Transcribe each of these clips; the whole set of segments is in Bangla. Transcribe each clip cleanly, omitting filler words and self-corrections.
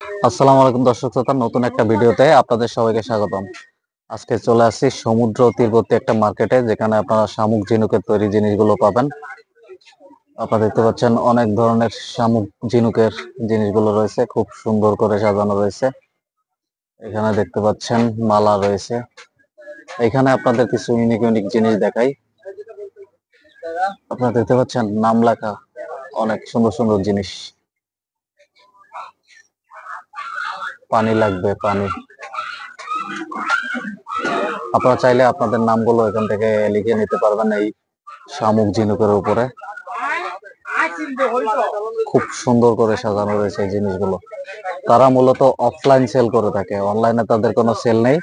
আসসালামু আলাইকুম দর্শক শ্রোতা, নতুন একটা ভিডিওতে আপনাদের সবাইকে স্বাগতম। আজকে চলে আসছি সমুদ্র তীরবর্তী একটা মার্কেটে, যেখানে আপনারা শামুক ঝিনুকের তৈরি জিনিসগুলো পাবেন। আপনারা দেখতে পাচ্ছেন অনেক ধরনের শামুক ঝিনুকের জিনিসগুলো রয়েছে, খুব সুন্দর করে সাজানো রয়েছে। এখানে দেখতে পাচ্ছেন মালা রয়েছে। এখানে আপনাদের কিছু ইউনিক ইউনিক জিনিস দেখাই। আপনারা দেখতে পাচ্ছেন নাম লেখা অনেক সুন্দর সুন্দর জিনিস। পানি লাগবে, পানি। আপনারা চাইলে আপনাদের নামগুলো এখান থেকে লিখে নিতে পারবেন এই শামুক ঝিনুকের উপরে। খুব সুন্দর করে সাজানো রয়েছে এই জিনিসগুলো। তারা মূলত অফলাইন সেল করে থাকে, অনলাইনে তাদের কোনো সেল নেই।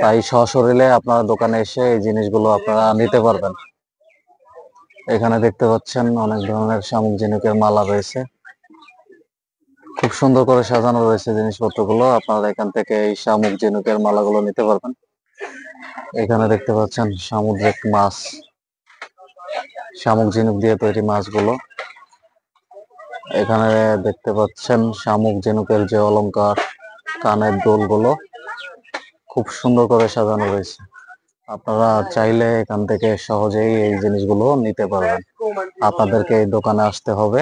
তাই সশরীরে আপনারা দোকানে এসে এই জিনিসগুলো আপনারা নিতে পারবেন। এখানে দেখতে পাচ্ছেন অনেক ধরনের শামুক ঝিনুকের মালা রয়েছে, খুব সুন্দর করে সাজানো রয়েছে জিনিসপত্রগুলো। আপনারা এখান থেকে এই শামুক ঝিনুকের মালাগুলো নিতে পারবেন। এখানে দেখতে পাচ্ছেন সামুদ্রিক মাছ, শামুক ঝিনুক দিয়ে তৈরি মাছগুলো। এখানে দেখতে পাচ্ছেন শামুক ঝিনুকের যে অলংকার, কানের দুলগুলো খুব সুন্দর করে সাজানো রয়েছে। আপনারা চাইলে এখান থেকে সহজেই এই জিনিসগুলো নিতে পারবেন। আপনাদেরকে এই দোকানে আসতে হবে,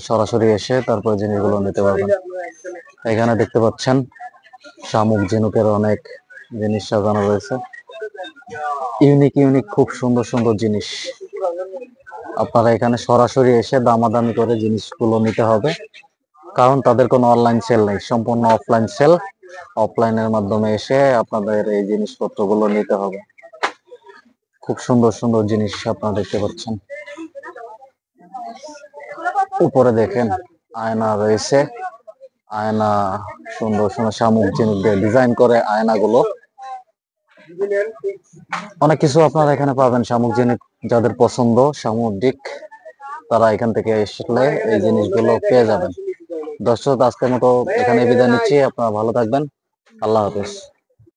সরাসরি এসে তারপর জিনিসগুলো নিতে পারবেন। এখানে দেখতে পাচ্ছেন শামুক ঝিনুকের অনেক জিনিস সাজানো রয়েছে, ইউনিক ইউনিক খুব সুন্দর সুন্দর জিনিস। আপনারা এখানে সরাসরি এসে দামাদামি করে জিনিসগুলো নিতে হবে, কারণ তাদের কোনো অনলাইন সেল নেই, সম্পূর্ণ অফলাইন সেল। অফলাইনের মাধ্যমে এসে আপনাদের এই জিনিসপত্রগুলো নিতে হবে। খুব সুন্দর সুন্দর জিনিস আপনারা দেখতে পাচ্ছেন। উপরে দেখেন আয়না রয়েছে, আয়না সুন্দর সুন্দর শামুক ঝিনুক দিয়ে ডিজাইন করে আয়নাগুলো। অনেক কিছু আপনারা এখানে পাবেন শামুক ঝিনুক। যাদের পছন্দ সামুদ্রিক, তারা এখান থেকে আসলে এই জিনিসগুলো পেয়ে যাবেন। দর্শক, আজকের মতো এখানে বিদায় নিচ্ছি। আপনারা ভালো থাকবেন। আল্লাহ হাফেজ।